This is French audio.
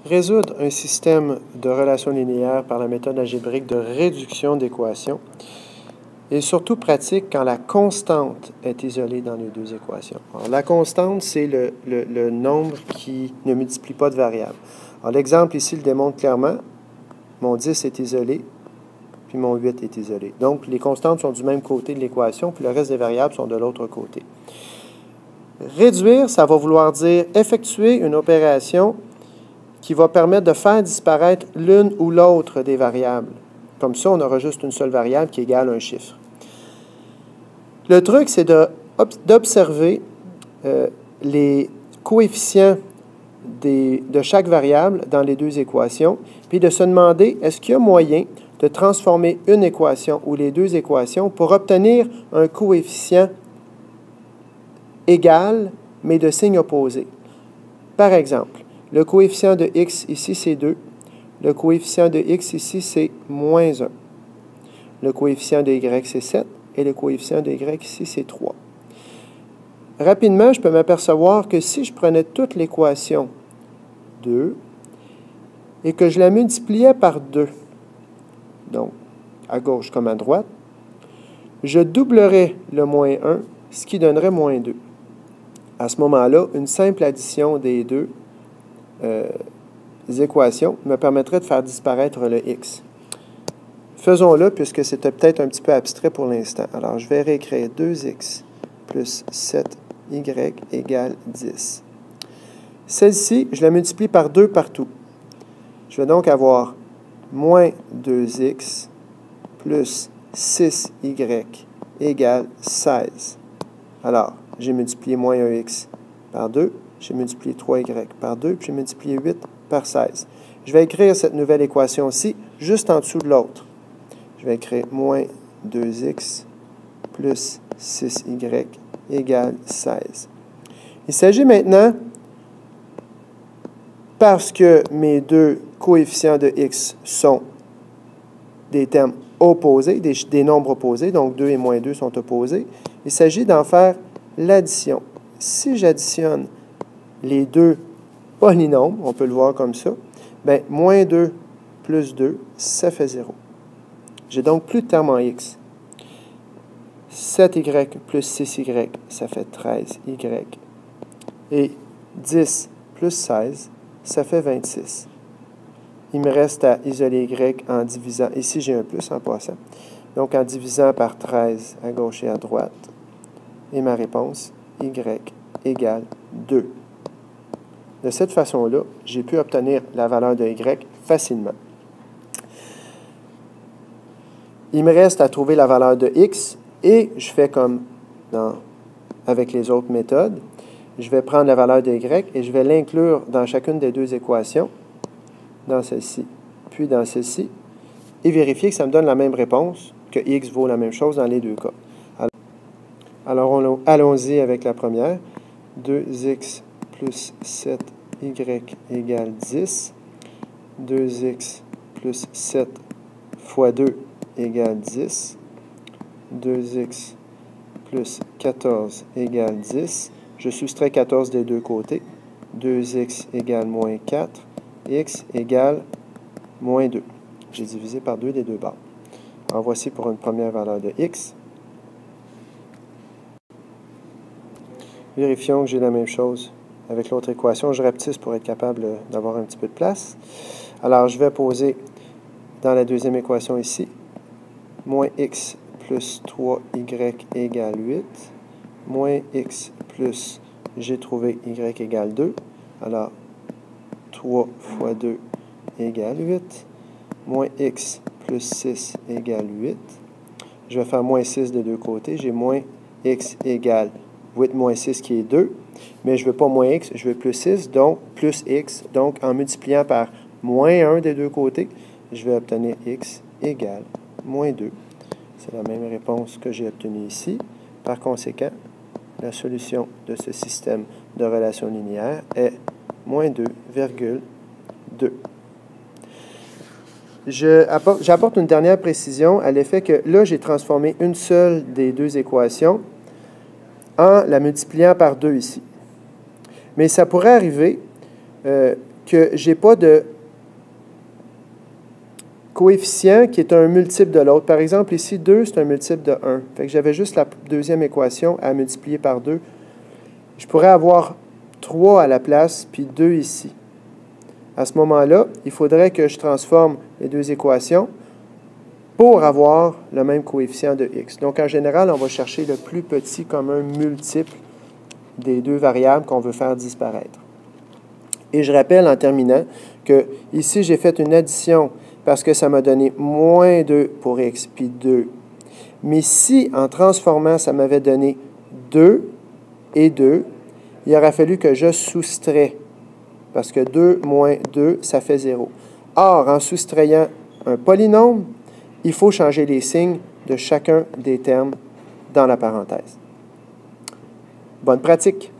Résoudre un système de relations linéaires par la méthode algébrique de réduction d'équations est surtout pratique quand la constante est isolée dans les deux équations. Alors, la constante, c'est le nombre qui ne multiplie pas de variables. Alors, l'exemple ici le démontre clairement. Mon 10 est isolé, puis mon 8 est isolé. Donc, les constantes sont du même côté de l'équation, puis le reste des variables sont de l'autre côté. Réduire, ça va vouloir dire effectuer une opération qui va permettre de faire disparaître l'une ou l'autre des variables. Comme ça, on aura juste une seule variable qui égale un chiffre. Le truc, c'est d'observer les coefficients de chaque variable dans les deux équations, puis de se demander, est-ce qu'il y a moyen de transformer une équation ou les deux équations pour obtenir un coefficient égal, mais de signe opposé. Par exemple, le coefficient de x ici, c'est 2. Le coefficient de x ici, c'est -1. Le coefficient de y, c'est 7. Et le coefficient de y ici, c'est 3. Rapidement, je peux m'apercevoir que si je prenais toute l'équation 2 et que je la multipliais par 2, donc à gauche comme à droite, je doublerais le -1, ce qui donnerait -2. À ce moment-là, une simple addition des deux équations me permettrait de faire disparaître le x. Faisons-le, puisque c'était peut-être un petit peu abstrait pour l'instant. Alors, je vais réécrire 2x plus 7y égale 10. Celle-ci, je la multiplie par 2 partout. Je vais donc avoir moins 2x plus 6y égale 16. Alors, j'ai multiplié moins 1x par 2, j'ai multiplié 3y par 2, puis j'ai multiplié 8 par 16. Je vais écrire cette nouvelle équation-ci juste en dessous de l'autre. Je vais écrire moins 2x plus 6y égale 16. Il s'agit maintenant, parce que mes deux coefficients de x sont des termes opposés, des nombres opposés, donc 2 et moins 2 sont opposés, il s'agit d'en faire l'addition. Si j'additionne les deux polynômes, on peut le voir comme ça, bien, moins 2 plus 2, ça fait 0. J'ai donc plus de termes en x. 7y plus 6y, ça fait 13y. Et 10 plus 16, ça fait 26. Il me reste à isoler y en divisant. Ici, j'ai un plus en passant. Donc, en divisant par 13 à gauche et à droite. Et ma réponse, y égale 2. De cette façon-là, j'ai pu obtenir la valeur de y facilement. Il me reste à trouver la valeur de x et je fais comme avec les autres méthodes. Je vais prendre la valeur de y et je vais l'inclure dans chacune des deux équations, dans celle-ci, puis dans celle-ci, et vérifier que ça me donne la même réponse, que x vaut la même chose dans les deux cas. Alors allons-y avec la première. 2x plus 7y égale 10. 2x plus 7 fois 2 égale 10. 2x plus 14 égale 10. Je soustrais 14 des deux côtés. 2x égale moins 4. X égale moins 2. J'ai divisé par 2 des deux bords. Alors voici pour une première valeur de x. Vérifions que j'ai la même chose avec l'autre équation. Je rapetisse pour être capable d'avoir un petit peu de place. Alors, je vais poser dans la deuxième équation ici, moins x plus 3y égale 8, moins x plus, j'ai trouvé y égale 2. Alors, 3 fois 2 égale 8, moins x plus 6 égale 8. Je vais faire moins 6 des deux côtés. J'ai moins x égale 8 moins 6 qui est 2, mais je ne veux pas moins x, je veux plus 6, donc plus x. Donc, en multipliant par moins 1 des deux côtés, je vais obtenir x égale moins 2. C'est la même réponse que j'ai obtenue ici. Par conséquent, la solution de ce système de relations linéaires est moins 2,2. J'apporte une dernière précision à l'effet que là, j'ai transformé une seule des deux équations en la multipliant par 2 ici. Mais ça pourrait arriver que je n'ai pas de coefficient qui est un multiple de l'autre. Par exemple, ici, 2, c'est un multiple de 1. Fait que j'avais juste la deuxième équation à multiplier par 2. Je pourrais avoir 3 à la place, puis 2 ici. À ce moment-là, il faudrait que je transforme les deux équations pour avoir le même coefficient de x. Donc, en général, on va chercher le plus petit commun multiple des deux variables qu'on veut faire disparaître. Et je rappelle en terminant que ici, j'ai fait une addition parce que ça m'a donné moins 2 pour x, puis 2. Mais si, en transformant, ça m'avait donné 2 et 2, il aurait fallu que je soustrais, parce que 2 moins 2, ça fait 0. Or, en soustrayant un polynôme, il faut changer les signes de chacun des termes dans la parenthèse. Bonne pratique!